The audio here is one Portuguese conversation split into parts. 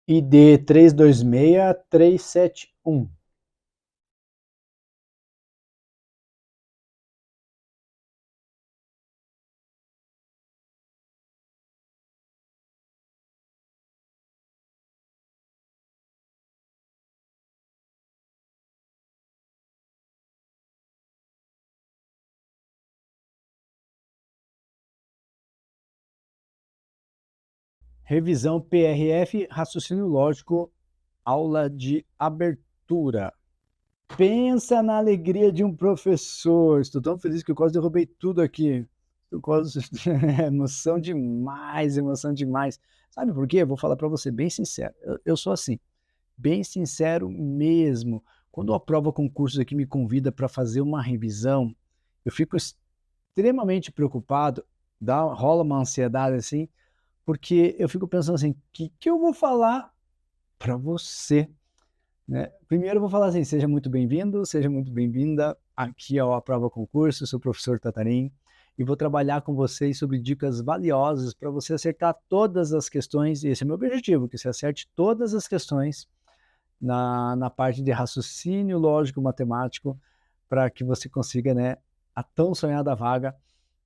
ID 326371. Revisão PRF, raciocínio lógico, aula de abertura. Pensa na alegria de um professor. Estou tão feliz que eu quase derrubei tudo aqui. Eu quase... emoção demais, emoção demais. Sabe por quê? Eu vou falar para você bem sincero. Eu sou assim, bem sincero mesmo. Quando a prova concursos aqui me convida para fazer uma revisão, eu fico extremamente preocupado, rola uma ansiedade assim, porque eu fico pensando assim, o que eu vou falar para você, né? Primeiro eu vou falar assim, seja muito bem-vindo, seja muito bem-vinda aqui ao A Prova Concurso, eu sou o professor Tatarim, e vou trabalhar com vocês sobre dicas valiosas para você acertar todas as questões, e esse é o meu objetivo, que você acerte todas as questões na parte de raciocínio lógico matemático, para que você consiga, né, a tão sonhada vaga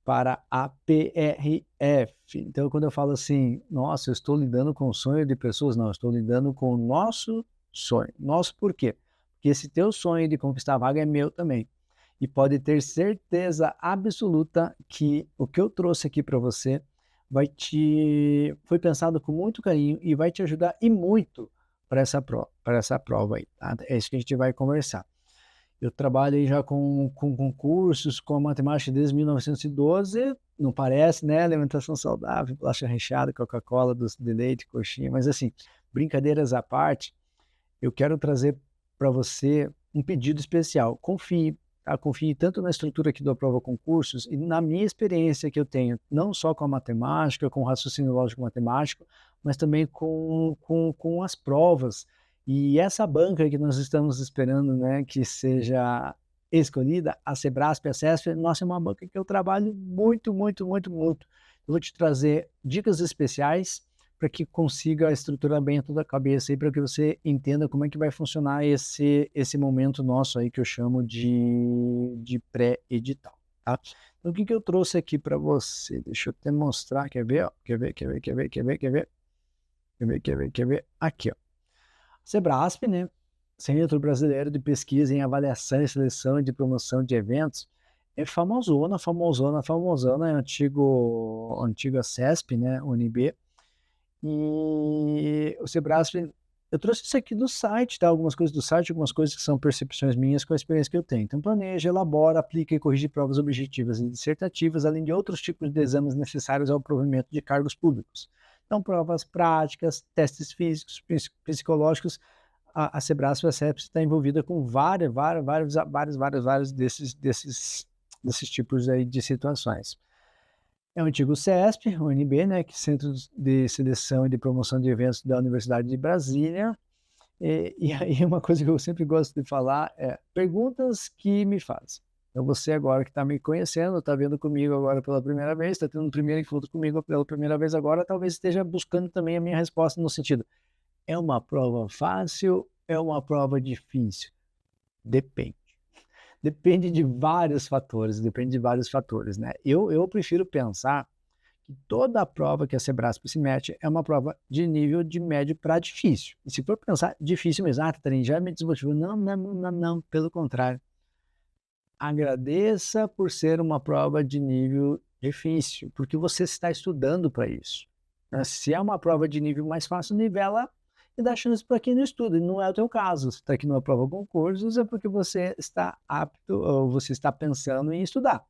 para a PRF. Então, quando eu falo assim, nossa, eu estou lidando com o sonho de pessoas, não, eu estou lidando com o nosso sonho. Nosso por quê? Porque esse teu sonho de conquistar a vaga é meu também. E pode ter certeza absoluta que o que eu trouxe aqui para você foi pensado com muito carinho e vai te ajudar e muito para essa prova aí, tá? É isso que a gente vai conversar. Eu trabalho aí já com concursos, com matemática desde 1912, não parece, né? Alimentação saudável, bolacha recheada, Coca-Cola, doce de leite, coxinha, mas assim, brincadeiras à parte, eu quero trazer para você um pedido especial. Confie, tá? Confie tanto na estrutura aqui do Aprova Concursos e na minha experiência que eu tenho, não só com a matemática, com o raciocínio lógico matemático, mas também com as provas. E essa banca que nós estamos esperando, né, que seja escolhida, a Sebrasp, a CESP, nossa, é uma banca que eu trabalho muito, muito, muito, muito. Eu vou te trazer dicas especiais para que consiga estruturar bem toda a cabeça e para que você entenda como é que vai funcionar esse momento nosso aí que eu chamo de pré-edital, tá? Então, o que eu trouxe aqui para você? Deixa eu até mostrar, quer ver? Ó? Quer ver? Aqui, ó. Sebrasp, né? Centro Brasileiro de Pesquisa em Avaliação e Seleção e de Promoção de Eventos, é famosona, famosona, famosona, é antiga CESP, né? UNB. E o Sebrasp, eu trouxe isso aqui do site, tá? Algumas coisas do site, algumas coisas que são percepções minhas com a experiência que eu tenho. Então, planeja, elabora, aplica e corrige provas objetivas e dissertativas, além de outros tipos de exames necessários ao provimento de cargos públicos. Então, provas práticas, testes físicos, psicológicos. A Sebrasp e a CEPS está envolvida com vários desses tipos aí de situações. É o antigo CESP, o UNB, né, que é Centro de Seleção e de Promoção de Eventos da Universidade de Brasília. E aí uma coisa que eu sempre gosto de falar é perguntas que me fazem. Então você agora que está me conhecendo, está vendo comigo agora pela primeira vez, está tendo um primeiro encontro comigo pela primeira vez agora, talvez esteja buscando também a minha resposta no sentido, é uma prova fácil, é uma prova difícil? Depende. Depende de vários fatores, né? Eu prefiro pensar que toda a prova que a Sebrasp se mete é uma prova de nível de médio para difícil. E se for pensar difícil mesmo, Tarim, já me desmotivou. Não, não, não, não, pelo contrário. Agradeça por ser uma prova de nível difícil, porque você está estudando para isso. Se é uma prova de nível mais fácil, nivela e dá chance para quem não estuda. E não é o teu caso. Se está aqui numa prova concursos, é porque você está apto ou você está pensando em estudar.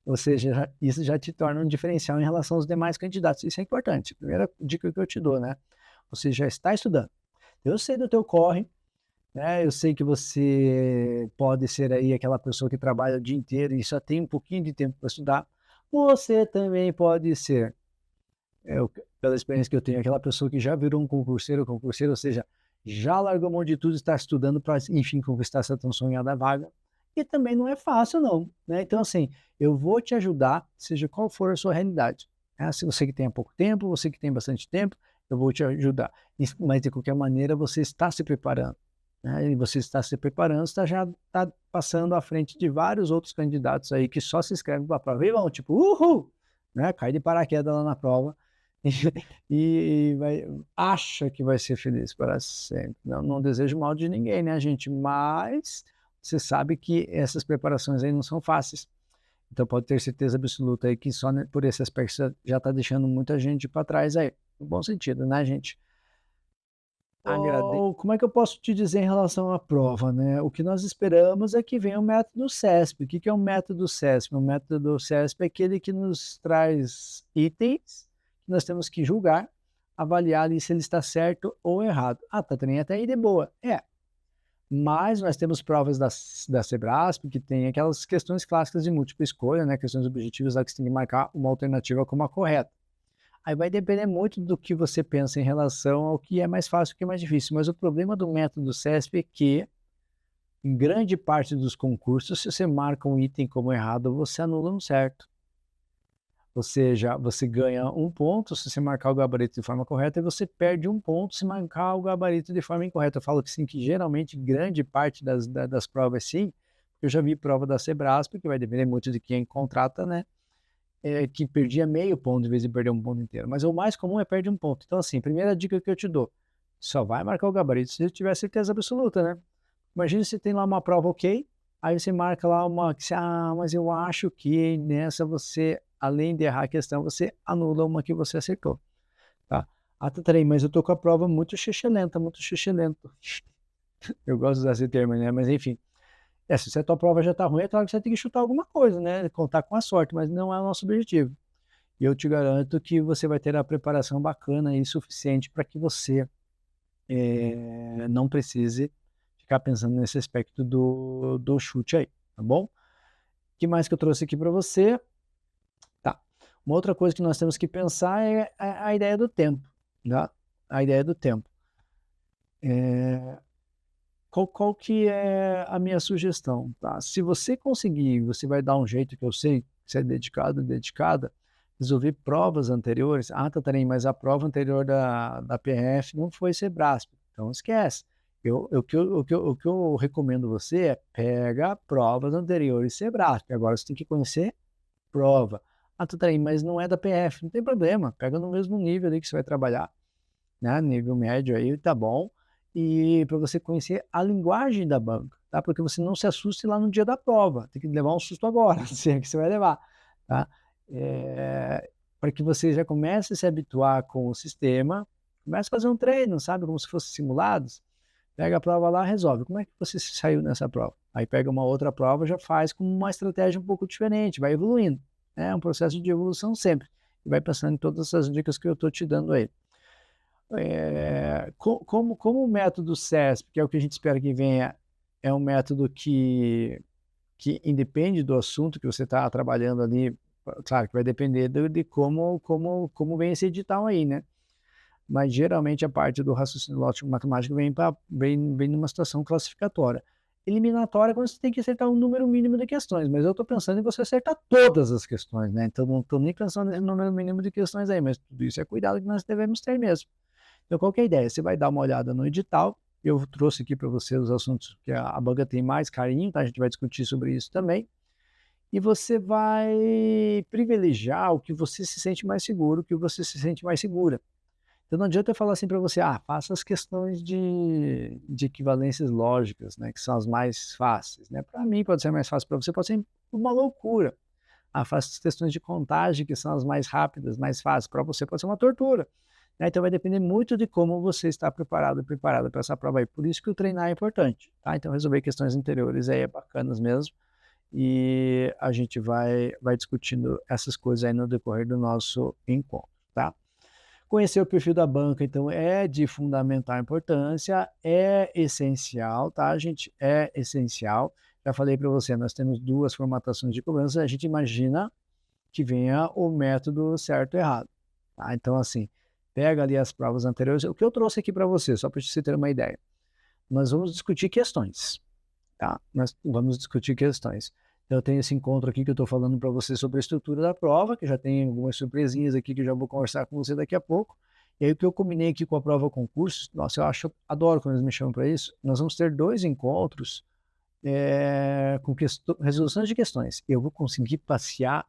Ou seja, isso já te torna um diferencial em relação aos demais candidatos. Isso é importante. Primeira dica que eu te dou, né? Você já está estudando. Eu sei do teu corre, né? Eu sei que você pode ser aí aquela pessoa que trabalha o dia inteiro e só tem um pouquinho de tempo para estudar. Você também pode ser, pela experiência que eu tenho, aquela pessoa que já virou um concurseiro, ou seja, já largou mão de tudo e está estudando para, enfim, conquistar essa tão sonhada vaga. E também não é fácil, não, né? Então, assim, eu vou te ajudar, seja qual for a sua realidade. Se você que tem pouco tempo, você que tem bastante tempo, eu vou te ajudar. Mas, de qualquer maneira, você está se preparando, né? E você está se preparando, já está passando à frente de vários outros candidatos aí que só se inscrevem para a prova e vão, tipo, uhul! Né? Cai de paraquedas lá na prova e acha que vai ser feliz para sempre. Não desejo mal de ninguém, né, gente? Mas você sabe que essas preparações aí não são fáceis. Então pode ter certeza absoluta aí que só por esse aspecto já está deixando muita gente para trás aí. No bom sentido, né, gente? Como é que eu posso te dizer em relação à prova, né? O que nós esperamos é que venha o método CESP. O que é o método CESP? O método CESP é aquele que nos traz itens que nós temos que julgar, avaliar ali se ele está certo ou errado. Ah, tá, também até aí de boa. Mas nós temos provas da Sebrasp que tem aquelas questões clássicas de múltipla escolha, né? Questões objetivas lá que você tem que marcar uma alternativa como a correta. Aí vai depender muito do que você pensa em relação ao que é mais fácil e o que é mais difícil. Mas o problema do método CESP é que, em grande parte dos concursos, se você marca um item como errado, você anula um certo. Ou seja, você ganha 1 ponto se você marcar o gabarito de forma correta e você perde 1 ponto se marcar o gabarito de forma incorreta. Eu falo que sim, que geralmente grande parte das provas sim. Eu já vi prova da Sebrasp, que vai depender muito de quem contrata, né? Que perdia meio ponto em vez de perder 1 ponto inteiro. Mas o mais comum é perder 1 ponto. Então, assim, primeira dica que eu te dou, só vai marcar o gabarito se você tiver certeza absoluta, né? Imagina se tem lá uma prova ok, aí você marca lá uma que mas eu acho que nessa você, além de errar a questão, você anula uma que você acertou, tá? Ah, Tatarei, mas eu tô com a prova muito xixelenta, muito xixelento. Eu gosto de usar esse termo, né? Mas enfim, se a tua prova já tá ruim, é claro que você tem que chutar alguma coisa, né? Contar com a sorte, mas não é o nosso objetivo. E eu te garanto que você vai ter a preparação bacana e suficiente para que você não precise ficar pensando nesse aspecto do chute aí, tá bom? O que mais que eu trouxe aqui para você? Tá. Uma outra coisa que nós temos que pensar é a ideia do tempo, tá? A ideia do tempo. Qual que é a minha sugestão, tá? Se você conseguir, você vai dar um jeito, que eu sei que você é dedicado, dedicada, resolver provas anteriores. Ah, Tatarém, mas a prova anterior da PRF não foi Sebrasp, então esquece. O que eu recomendo você é pega provas anteriores Sebrasp. Agora você tem que conhecer prova. Ah, Tatarém, mas não é da PF, não tem problema, pega no mesmo nível ali que você vai trabalhar, né? Nível médio aí, tá bom. E para você conhecer a linguagem da banca, tá? Porque você não se assuste lá no dia da prova, tem que levar um susto agora, se é que você vai levar, tá? Para que você já comece a se habituar com o sistema, comece a fazer um treino, sabe? Como se fossem simulados. Pega a prova lá, resolve. Como é que você saiu nessa prova? Aí pega uma outra prova, já faz com uma estratégia um pouco diferente, vai evoluindo. É um processo de evolução sempre. E vai pensando em todas essas dicas que eu estou te dando aí. Como o método CESP, que é o que a gente espera que venha, é um método que independe do assunto que você está trabalhando ali, claro que vai depender de como vem esse edital aí, né? Mas geralmente a parte do raciocínio lógico matemático vem numa situação classificatória. Eliminatória é quando você tem que acertar um número mínimo de questões, mas eu estou pensando em você acertar todas as questões, né? Então não estou nem pensando no número mínimo de questões aí, mas tudo isso é cuidado que nós devemos ter mesmo. Então, qual que é a ideia? Você vai dar uma olhada no edital. Eu trouxe aqui para você os assuntos que a banca tem mais carinho, tá? A gente vai discutir sobre isso também. E você vai privilegiar o que você se sente mais seguro, o que você se sente mais segura. Então, não adianta eu falar assim para você, faça as questões de equivalências lógicas, né? Que são as mais fáceis, né? Para mim pode ser mais fácil, para você pode ser uma loucura. Faça as questões de contagem, que são as mais rápidas, mais fáceis. Para você pode ser uma tortura. Né? Então vai depender muito de como você está preparado e preparada para essa prova aí. Por isso que o treinar é importante, tá? Então resolver questões anteriores aí é bacanas mesmo. E a gente vai discutindo essas coisas aí no decorrer do nosso encontro, tá? Conhecer o perfil da banca, então, é de fundamental importância, é essencial, tá, gente? É essencial. Já falei para você, nós temos 2 formatações de cobrança, a gente imagina que venha o método certo e errado, tá? Então, assim, pega ali as provas anteriores. O que eu trouxe aqui para você, só para você ter uma ideia. Nós vamos discutir questões, tá? Nós vamos discutir questões. Eu tenho esse encontro aqui que eu estou falando para você sobre a estrutura da prova, que já tem algumas surpresinhas aqui que eu já vou conversar com você daqui a pouco. E aí o que eu combinei aqui com a prova concurso, nossa, adoro quando eles me chamam para isso, nós vamos ter 2 encontros com resoluções de questões. Eu vou conseguir passear,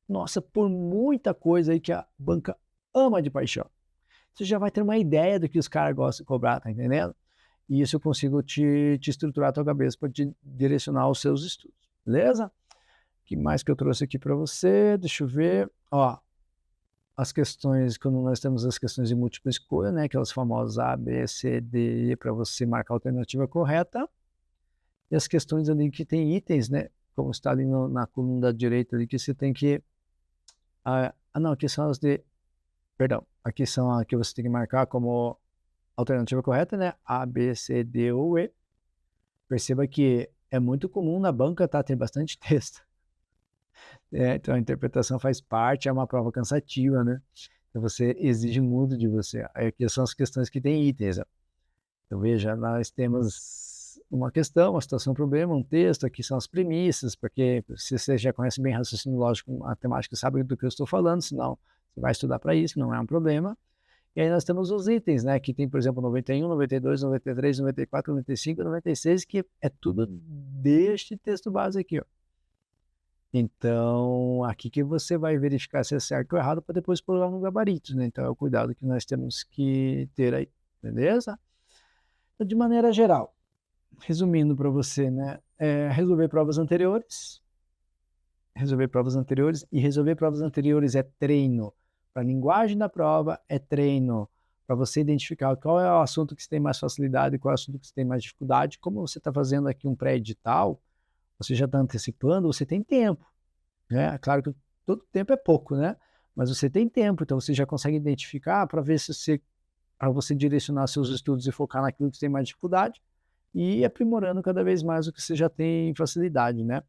nossa, por muita coisa aí que a banca ama de paixão. Você já vai ter uma ideia do que os caras gostam de cobrar, tá entendendo? E isso eu consigo te estruturar a tua cabeça para te direcionar aos seus estudos, beleza? O que mais que eu trouxe aqui para você? Deixa eu ver. Ó, as questões, quando nós temos as questões de múltipla escolha, né? Aquelas famosas A, B, C, D, E, para você marcar a alternativa correta. E as questões ali que tem itens, né? Como está ali na coluna da direita ali, que você tem que... não, aqui são as de... Perdão, aqui são a que você tem que marcar como alternativa correta, né? A, B, C, D ou E. Perceba que é muito comum na banca, tá? Tem bastante texto. Então a interpretação faz parte, é uma prova cansativa, né? Então você exige muito de você. Aí aqui são as questões que tem itens. Ó. Então veja, nós temos uma questão, uma situação, um problema, um texto, aqui são as premissas, porque se você já conhece bem raciocínio lógico, matemática, sabe do que eu estou falando, senão você vai estudar para isso, não é um problema. E aí nós temos os itens, né? Que tem, por exemplo, 91, 92, 93, 94, 95, 96, que é tudo deste texto base aqui, ó. Então, aqui que você vai verificar se é certo ou errado para depois pôr lá no gabarito, né? Então, é o cuidado que nós temos que ter aí, beleza? Então, de maneira geral, resumindo para você, né? Resolver provas anteriores. Resolver provas anteriores. E resolver provas anteriores é treino. Para a linguagem da prova, é treino. Para você identificar qual é o assunto que você tem mais facilidade e qual é o assunto que você tem mais dificuldade. Como você está fazendo aqui um pré-edital, você já está antecipando, você tem tempo. Né? Claro que todo tempo é pouco, né? Mas você tem tempo, então você já consegue identificar para ver se você, para você direcionar seus estudos e focar naquilo que você tem mais dificuldade e ir aprimorando cada vez mais o que você já tem facilidade, né?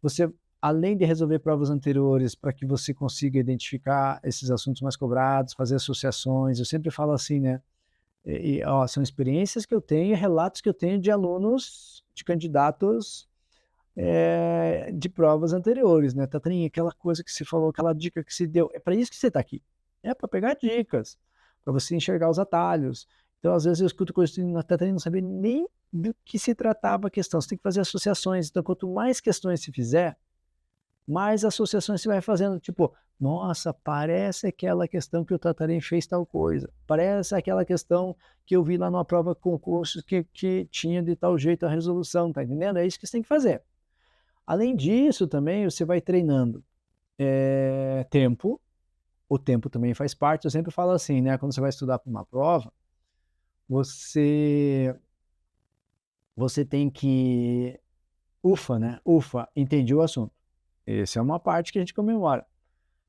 Você, além de resolver provas anteriores para que você consiga identificar esses assuntos mais cobrados, fazer associações, eu sempre falo assim, né? São experiências que eu tenho, relatos que eu tenho de alunos, de candidatos de provas anteriores, né? Tatarinha, aquela coisa que você falou, aquela dica que se deu, é para isso que você está aqui. É para pegar dicas, para você enxergar os atalhos. Então, às vezes eu escuto coisas na Tatarinha, não saber nem do que se tratava a questão. Você tem que fazer associações. Então, quanto mais questões se fizer, mais associações você vai fazendo. Tipo, nossa, parece aquela questão que o Tatarinha fez tal coisa. Parece aquela questão que eu vi lá numa prova concurso que tinha de tal jeito a resolução, tá entendendo? É isso que você tem que fazer. Além disso, também você vai treinando tempo. O tempo também faz parte. Eu sempre falo assim, né? Quando você vai estudar para uma prova, você tem que... Ufa, né? Ufa, entendi o assunto. Essa é uma parte que a gente comemora.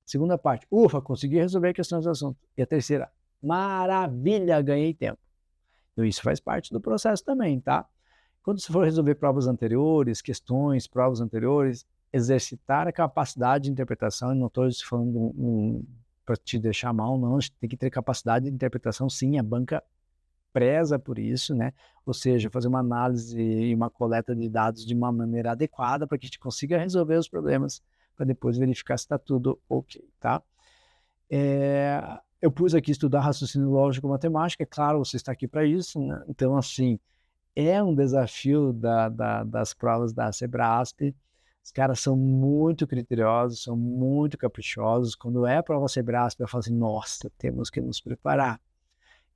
Segunda parte, ufa, consegui resolver questões do assunto. E a terceira, maravilha, ganhei tempo. Então isso faz parte do processo também, tá? Quando você for resolver provas anteriores, questões, provas anteriores, exercitar a capacidade de interpretação, e não estou falando para te deixar mal, não, a gente tem que ter capacidade de interpretação, sim, a banca preza por isso, né? Ou seja, fazer uma análise e uma coleta de dados de uma maneira adequada para que a gente consiga resolver os problemas, para depois verificar se está tudo ok, tá? Eu pus aqui estudar raciocínio lógico matemática, é claro, você está aqui para isso, né? Então, assim, é um desafio das provas da Sebrasp. Os caras são muito criteriosos, são muito caprichosos. Quando é a prova Sebrasp, eu falo assim, nossa, temos que nos preparar.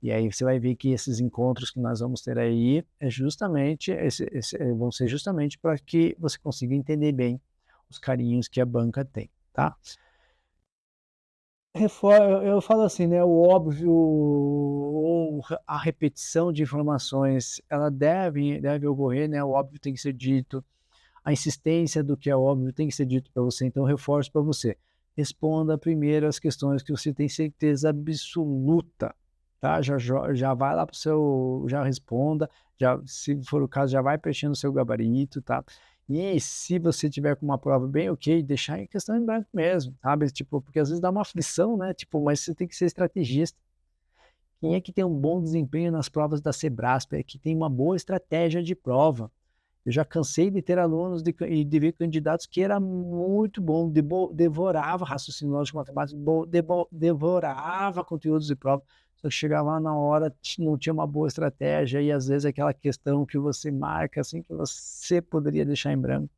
E aí você vai ver que esses encontros que nós vamos ter aí vão ser justamente para que você consiga entender bem os carinhos que a banca tem, tá? Eu falo assim, né, o óbvio ou a repetição de informações, ela deve ocorrer, né, o óbvio tem que ser dito, a insistência do que é óbvio tem que ser dito para você, então eu reforço para você, responda primeiro as questões que você tem certeza absoluta, tá? Já vai lá para o seu, já responda, se for o caso, já vai preenchendo o seu gabarito, tá? E se você tiver com uma prova bem ok, deixar em questão em branco mesmo, sabe? Tipo, porque às vezes dá uma aflição, né? Tipo, mas você tem que ser estrategista. Quem é que tem um bom desempenho nas provas da Sebrasp é que tem uma boa estratégia de prova. Eu já cansei de ter alunos e de ver candidatos que era muito bom, devorava raciocínio lógico matemático, devorava conteúdos de prova, só que chegava lá na hora, não tinha uma boa estratégia, e às vezes aquela questão que você marca, assim, que você poderia deixar em branco,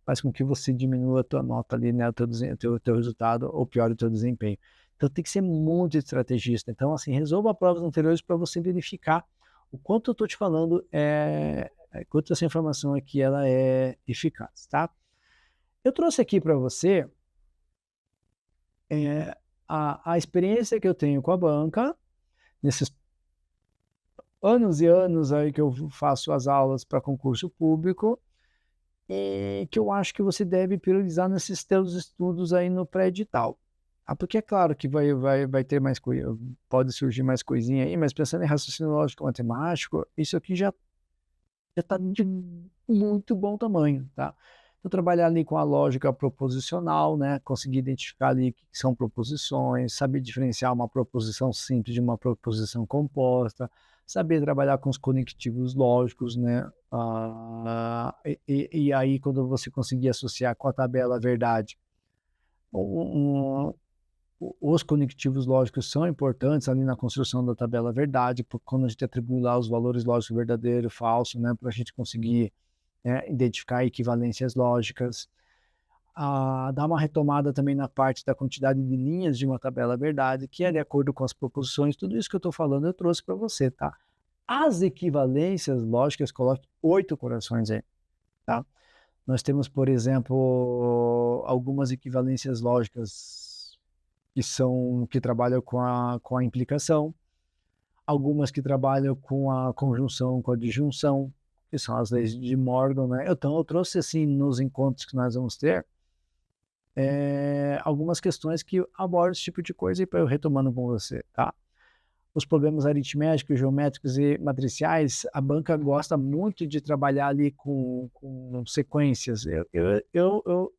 faz com que você diminua a tua nota ali, né, o teu resultado, ou pior, o teu desempenho. Então tem que ser muito estrategista. Então, assim, resolva provas anteriores para você verificar o quanto eu estou te falando, quanto essa informação aqui ela é eficaz, tá? Eu trouxe aqui para você a experiência que eu tenho com a banca, nesses anos e anos aí que eu faço as aulas para concurso público, e que eu acho que você deve priorizar nesses teus estudos aí no pré-edital. Porque é claro que vai ter mais coisa, pode surgir mais coisinha aí, mas pensando em raciocínio lógico matemático, isso aqui já está de muito bom tamanho, tá? Então, trabalhar ali com a lógica proposicional, né? Conseguir identificar ali o que são proposições, saber diferenciar uma proposição simples de uma proposição composta, saber trabalhar com os conectivos lógicos, né? E aí, quando você conseguir associar com a tabela verdade, os conectivos lógicos são importantes ali na construção da tabela verdade, quando a gente atribui lá os valores lógicos verdadeiro e falso, né? Para a gente conseguir, né, identificar equivalências lógicas. Dá uma retomada também na parte da quantidade de linhas de uma tabela verdade, que é de acordo com as proposições. Tudo isso que eu estou falando eu trouxe para você, tá? As equivalências lógicas, coloque 8 corações aí, tá? Nós temos, por exemplo, algumas equivalências lógicas que trabalham com a implicação, algumas que trabalham com a conjunção, com a disjunção, que são as leis de Morgan, né? Então, eu trouxe, assim, nos encontros que nós vamos ter, algumas questões que abordam esse tipo de coisa, e para eu retomando com você, tá? Os problemas aritméticos, geométricos e matriciais, a banca gosta muito de trabalhar ali com sequências. Eu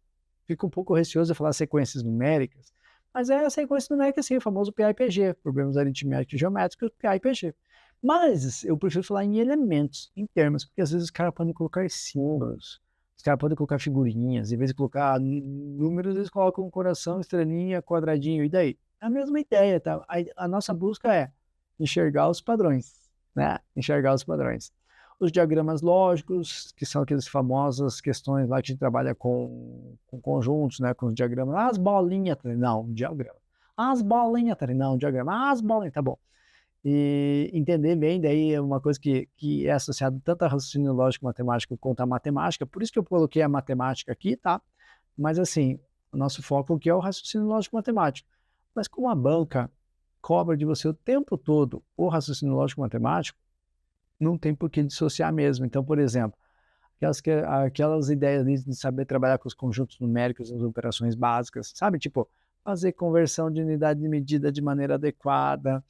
fico um pouco receoso de falar sequências numéricas, mas é a sequência numérica, assim, o famoso PA/PG, problemas aritméticos e geométricos, PA/PG. Mas eu prefiro falar em elementos, em termos, porque às vezes os caras podem colocar símbolos, os caras podem colocar figurinhas, em vez de colocar números, eles colocam um coração, estrelinha, quadradinho, e daí? É a mesma ideia, tá? A nossa busca é enxergar os padrões, né? Enxergar os padrões. Os diagramas lógicos, que são aquelas famosas questões lá que a gente trabalha com conjuntos, né? Com os diagramas. As bolinhas, não, um diagrama. As bolinhas, não, um diagrama. As bolinhas, tá bom. E entender bem, daí é uma coisa que é associada tanto a raciocínio lógico matemático quanto a matemática. Por isso que eu coloquei a matemática aqui, tá? Mas assim, o nosso foco aqui é o raciocínio lógico matemático. Mas como a banca cobra de você o tempo todo o raciocínio lógico matemático, não tem por que dissociar mesmo. Então, por exemplo, aquelas ideias de saber trabalhar com os conjuntos numéricos, as operações básicas, sabe? Tipo, fazer conversão de unidade de medida de maneira adequada,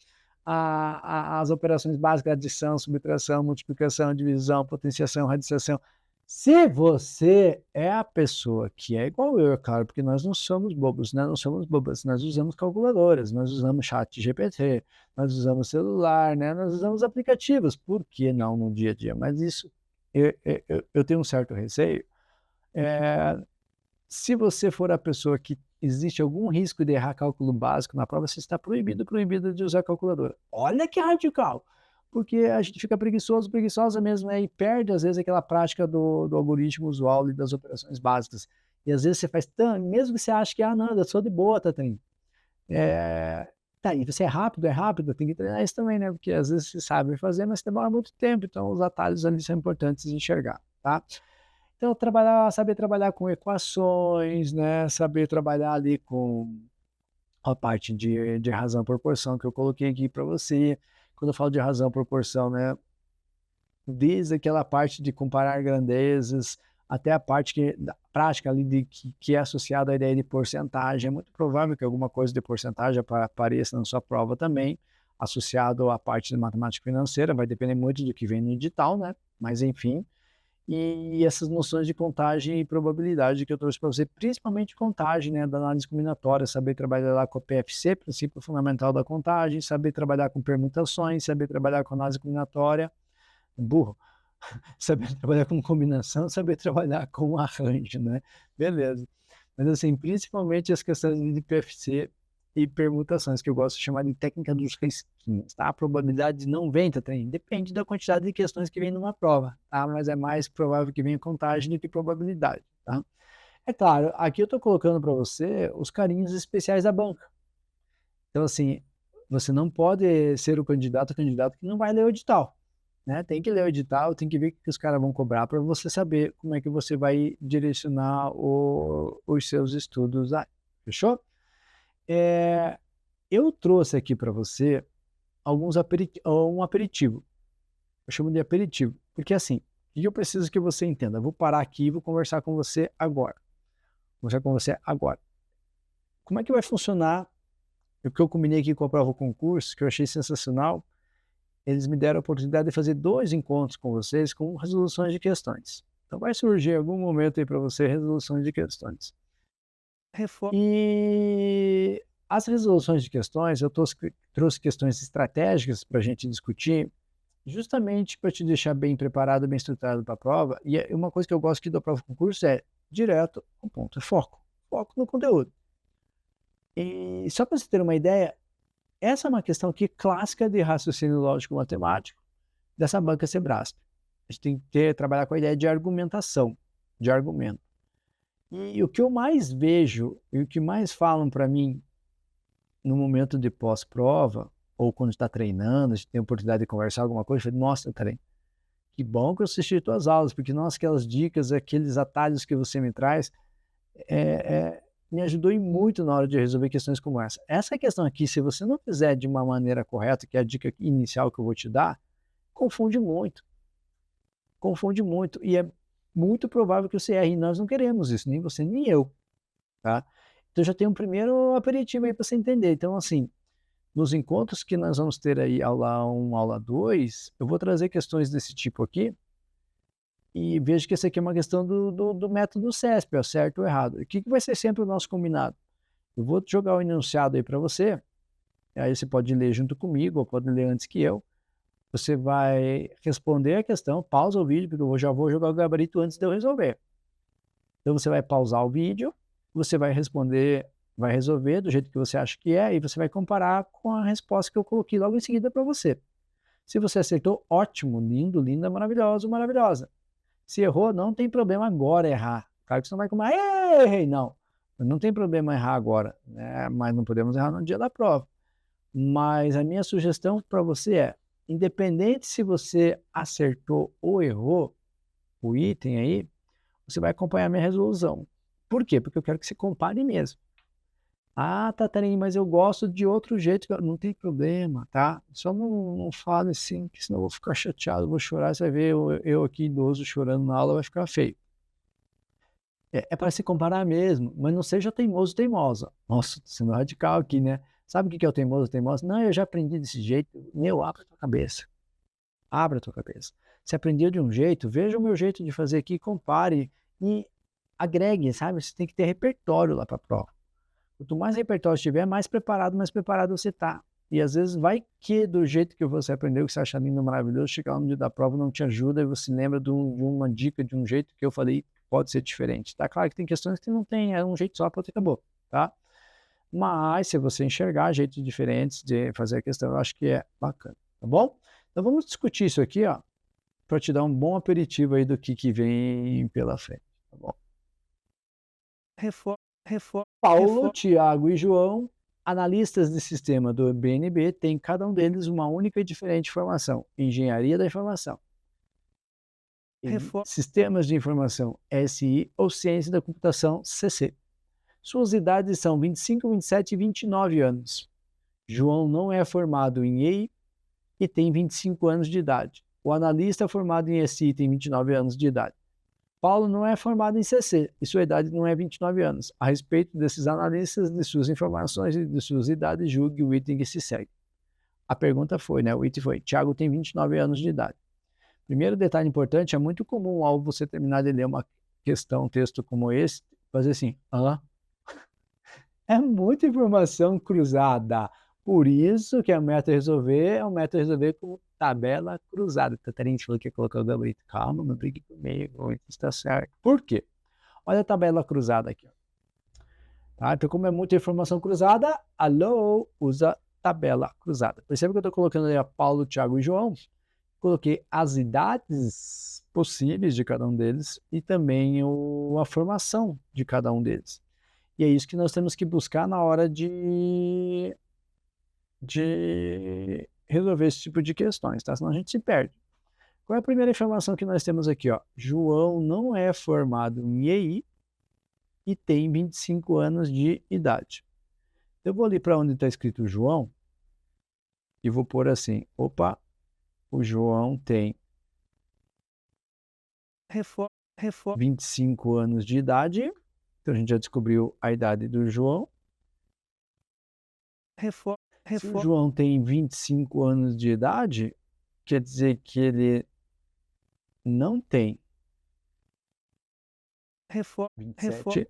as operações básicas, adição, subtração, multiplicação, divisão, potenciação, radiciação. Se você é a pessoa que é igual eu, é claro, porque nós não somos bobos, né? Não somos bobas, nós usamos calculadoras, nós usamos chat GPT, nós usamos celular, né? Nós usamos aplicativos, por que não no dia a dia? Mas isso, eu tenho um certo receio. Se você for a pessoa que existe algum risco de errar cálculo básico na prova, você está proibido de usar calculadora. Olha que radical! Porque a gente fica preguiçosa mesmo, né? E perde, às vezes, aquela prática do algoritmo usual e das operações básicas. E às vezes você faz tanto, mesmo que você ache que, não, eu sou de boa, Tatrim. Tá, e você é rápido, tem que treinar isso também, né? Porque às vezes você sabe fazer, mas demora muito tempo, então os atalhos ali são importantes de enxergar, tá? Então, saber trabalhar com equações, né? Saber trabalhar ali com a parte de razão e proporção que eu coloquei aqui para você. Quando eu falo de razão e proporção, né? Desde aquela parte de comparar grandezas até a parte da prática ali que é associada à ideia de porcentagem. É muito provável que alguma coisa de porcentagem apareça na sua prova também, associado à parte de matemática financeira. Vai depender muito do que vem no edital, né? Mas, enfim. E essas noções de contagem e probabilidade que eu trouxe para você, principalmente contagem, né, da análise combinatória, saber trabalhar lá com o PFC, princípio fundamental da contagem, saber trabalhar com permutações, saber trabalhar com análise combinatória, burro, saber trabalhar com combinação, saber trabalhar com arranjo, né? Beleza. Mas assim, principalmente as questões de PFC e permutações, que eu gosto de chamar de técnica dos risquinhos, tá? A probabilidade não vem, tá? Depende da quantidade de questões que vem numa prova, tá? Mas é mais provável que venha contagem do que probabilidade, tá? É claro, aqui eu estou colocando para você os carinhos especiais da banca. Então, assim, você não pode ser o candidato que não vai ler o edital, né? Tem que ler o edital, tem que ver o que os caras vão cobrar para você saber como é que você vai direcionar os seus estudos aí. Fechou? Eu trouxe aqui para você um aperitivo. Eu chamo de aperitivo, porque assim, o que eu preciso que você entenda? Eu vou parar aqui e vou conversar com você agora. Conversar com você agora. Como é que vai funcionar o que eu combinei aqui com a prova concurso, que eu achei sensacional? Eles me deram a oportunidade de fazer 2 encontros com vocês com resoluções de questões. Então vai surgir em algum momento aí para você resoluções de questões. E as resoluções de questões, eu trouxe questões estratégicas para a gente discutir, justamente para te deixar bem preparado, bem estruturado para a prova. E uma coisa que eu gosto aqui da prova concurso é direto ao ponto, é foco. Foco no conteúdo. E só para você ter uma ideia, essa é uma questão aqui clássica de raciocínio lógico-matemático dessa banca Sebrasp. A gente tem que trabalhar com a ideia de argumentação, de argumento. E o que eu mais vejo e o que mais falam para mim no momento de pós-prova, ou quando está treinando, a gente tem a oportunidade de conversar alguma coisa, eu falo, nossa, Tarém, que bom que eu assisti tuas aulas, porque nossa, aquelas dicas, aqueles atalhos que você me traz, me ajudou muito na hora de resolver questões como essa. Essa questão aqui, se você não fizer de uma maneira correta, que é a dica inicial que eu vou te dar, confunde muito. Confunde muito. E é muito provável que você erre. E nós não queremos isso, nem você, nem eu. Tá? Então já tem um primeiro aperitivo aí para você entender. Então, assim, nos encontros que nós vamos ter aí, aula 1, aula 2, eu vou trazer questões desse tipo aqui. E vejo que essa aqui é uma questão do método CESP, é certo ou errado. O que vai ser sempre o nosso combinado? Eu vou jogar o enunciado aí para você, aí você pode ler junto comigo, ou pode ler antes que eu. Você vai responder a questão, pausa o vídeo, porque eu já vou jogar o gabarito antes de eu resolver. Então você vai pausar o vídeo, você vai responder, vai resolver do jeito que você acha que é, e você vai comparar com a resposta que eu coloquei logo em seguida para você. Se você acertou, ótimo, lindo, linda, maravilhoso, maravilhosa. Se errou, não tem problema agora errar. Claro que você não vai comer, errei, não. Não tem problema errar agora, né? Mas não podemos errar no dia da prova. Mas a minha sugestão para você é, independente se você acertou ou errou o item aí, você vai acompanhar a minha resolução. Por quê? Porque eu quero que você compare mesmo. Ah, Tatarinha, mas eu gosto de outro jeito. Não tem problema, tá? Só não fale assim, que senão eu vou ficar chateado, vou chorar. Você vai ver eu aqui idoso chorando na aula, vai ficar feio. É para se comparar mesmo, mas não seja teimoso, teimosa. Nossa, tô sendo radical aqui, né? Sabe o que é o teimoso, teimosa? Não, eu já aprendi desse jeito. Meu, abre a tua cabeça. Abra a tua cabeça. Se aprendeu de um jeito, veja o meu jeito de fazer aqui, compare e agregue, sabe? Você tem que ter repertório lá para a prova. Quanto mais repertório tiver, mais preparado você tá. E às vezes vai que do jeito que você aprendeu, que você acha lindo, maravilhoso, chegar lá no dia da prova não te ajuda e você lembra de uma dica, de um jeito que eu falei, pode ser diferente, tá? Claro que tem questões que não tem, é um jeito só, pronto, acabou, tá? Mas se você enxergar jeitos diferentes de fazer a questão, eu acho que é bacana, tá bom? Então vamos discutir isso aqui, ó, para te dar um bom aperitivo aí do que vem pela frente, tá bom? Paulo, Tiago e João, analistas de sistema do BNB, têm cada um deles uma única e diferente formação, Engenharia da Informação. Sistemas de Informação, SI, ou Ciência da Computação, CC. Suas idades são 25, 27 e 29 anos. João não é formado em EI e tem 25 anos de idade. O analista formado em SI tem 29 anos de idade. Paulo não é formado em CC e sua idade não é 29 anos. A respeito desses analistas, de suas informações e de suas idades, julgue o item que se segue. A pergunta foi, né? O item foi, Tiago tem 29 anos de idade. Primeiro detalhe importante, é muito comum ao você terminar de ler uma questão, um texto como esse, fazer assim, É muita informação cruzada. Por isso que a meta resolver é um método resolver com tabela cruzada. Tatarina falou que ia colocar o gabarito. Calma, não brigue comigo, isso está certo. Por quê? Olha a tabela cruzada aqui. Tá? Então, como é muita informação cruzada, alô, usa tabela cruzada. Percebe que eu estou colocando aí a Paulo, Tiago e João? Coloquei as idades possíveis de cada um deles e também a formação de cada um deles. E é isso que nós temos que buscar na hora de resolver esse tipo de questões, tá? Senão a gente se perde. Qual é a primeira informação que nós temos aqui? Ó? João não é formado em EI e tem 25 anos de idade. Eu vou ali para onde está escrito João e vou pôr assim, opa, o João tem 25 anos de idade. Então a gente já descobriu a idade do João. Se o João tem 25 anos de idade, quer dizer que ele não tem 27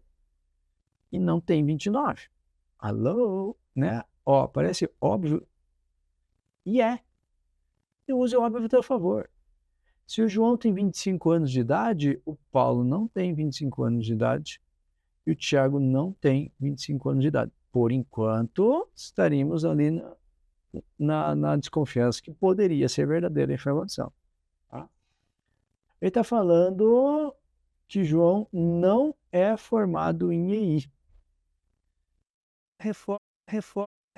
e não tem 29. Alô? Né? Ó, parece óbvio. E é. Eu uso o óbvio a teu favor. Se o João tem 25 anos de idade, o Paulo não tem 25 anos de idade e o Tiago não tem 25 anos de idade. Por enquanto, estaríamos ali na desconfiança que poderia ser verdadeira a informação. Tá? Ele está falando que João não é formado em EI.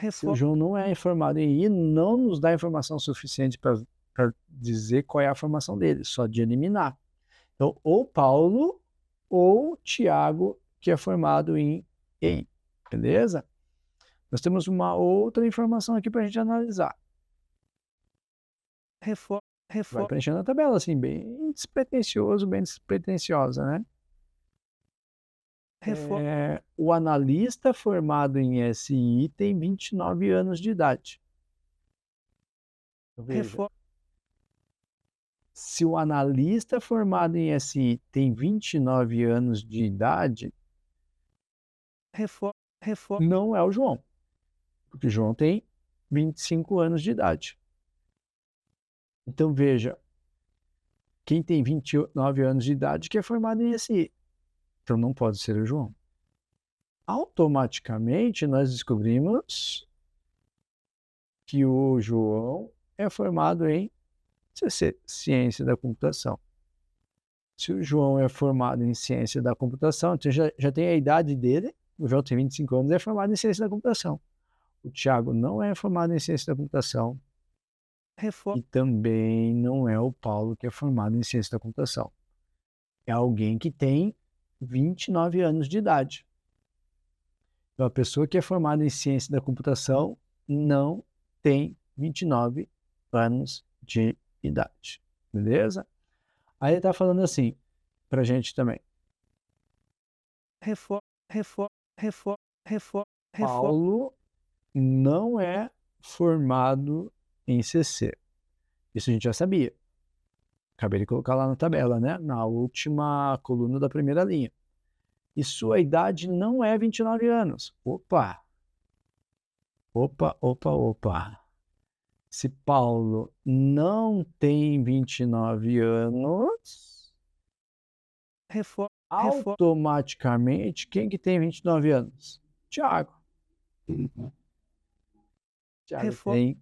Se o João não é formado em EI, não nos dá informação suficiente para dizer qual é a formação dele, só de eliminar. Então, ou Paulo ou Tiago, que é formado em EI. Beleza? Nós temos uma outra informação aqui para a gente analisar. Vai preenchendo a tabela, assim, bem despretensioso, bem despretensiosa, né? O analista formado em SI tem 29 anos de idade. Veja, se o analista formado em SI tem 29 anos de idade, não é o João, porque o João tem 25 anos de idade. Então, veja, quem tem 29 anos de idade que é formado em SI. Então, não pode ser o João. Automaticamente, nós descobrimos que o João é formado em ciência da computação. Se o João é formado em ciência da computação, então já tem a idade dele, o João tem 25 anos, é formado em ciência da computação. O Tiago não é formado em ciência da computação e também não é o Paulo que é formado em ciência da computação. É alguém que tem 29 anos de idade. Então, a pessoa que é formada em ciência da computação não tem 29 anos de idade. Beleza? Aí ele está falando assim, para a gente também. Paulo não é formado em CC. Isso a gente já sabia. Acabei de colocar lá na tabela, né? Na última coluna da primeira linha. E sua idade não é 29 anos. Opa! Se Paulo não tem 29 anos, automaticamente, quem que tem 29 anos? Tiago. Tiago tem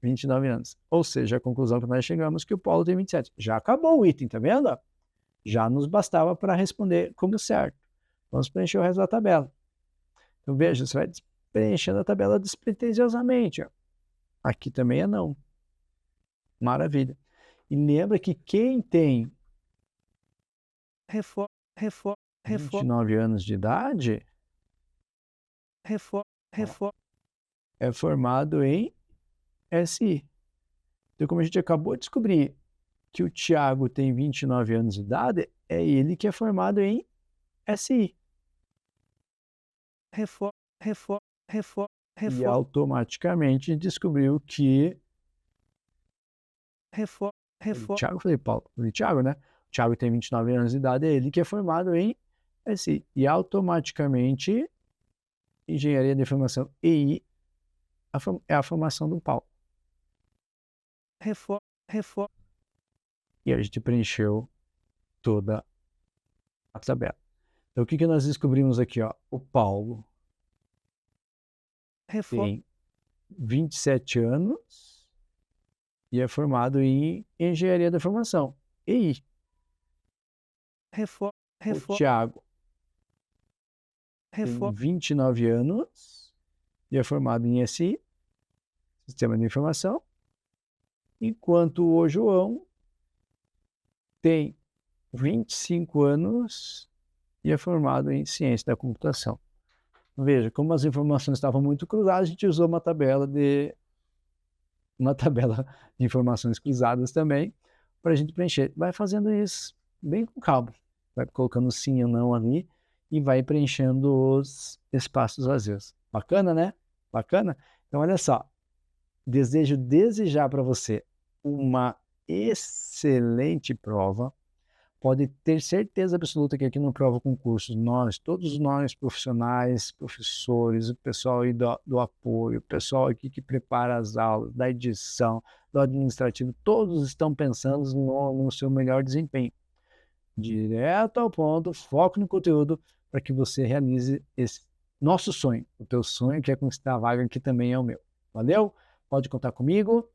29 anos. Ou seja, a conclusão que nós chegamos é que o Paulo tem 27. Já acabou o item, tá vendo? Já nos bastava para responder como certo. Vamos preencher o resto da tabela. Então, veja, você vai preenchendo a tabela despretensiosamente. Ó. Aqui também é não. Maravilha. E lembra que quem tem 29 anos de idade é formado em SI. Então, como a gente acabou de descobrir que o Tiago tem 29 anos de idade, é ele que é formado em SI. E automaticamente descobriu que Tiago, eu falei, Paulo, eu falei, Tiago, né? O Tiago tem 29 anos de idade, é ele que é formado em SI. E automaticamente, Engenharia de Informação EI é a formação do pau. Reforma. E a gente preencheu toda a tabela. Então, o que nós descobrimos aqui? Ó? O Paulo tem 27 anos e é formado em Engenharia da Informação. E o Thiago tem 29 anos e é formado em SI, Sistema de Informação, enquanto o João tem 25 anos e é formado em Ciência da Computação. Veja, como as informações estavam muito cruzadas, a gente usou uma tabela de informações cruzadas também, para a gente preencher. Vai fazendo isso bem com calma. Vai colocando sim ou não ali e vai preenchendo os espaços vazios. Bacana, né? Bacana? Então, olha só. Desejo desejar para você uma excelente prova. Pode ter certeza absoluta que aqui no Prova Concursos, todos nós profissionais, professores, o pessoal aí do apoio, o pessoal aqui que prepara as aulas, da edição, do administrativo, todos estão pensando no seu melhor desempenho. Direto ao ponto, foco no conteúdo, para que você realize esse nosso sonho. O teu sonho, que é conquistar a vaga, que também é o meu. Valeu? Pode contar comigo.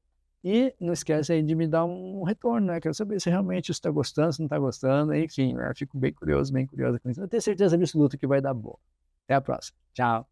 E não esquece aí de me dar um retorno, né? Quero saber se realmente você está gostando, se não está gostando. Enfim, né? Fico bem curiosa com isso. Eu tenho certeza absoluta que vai dar boa. Até a próxima. Tchau.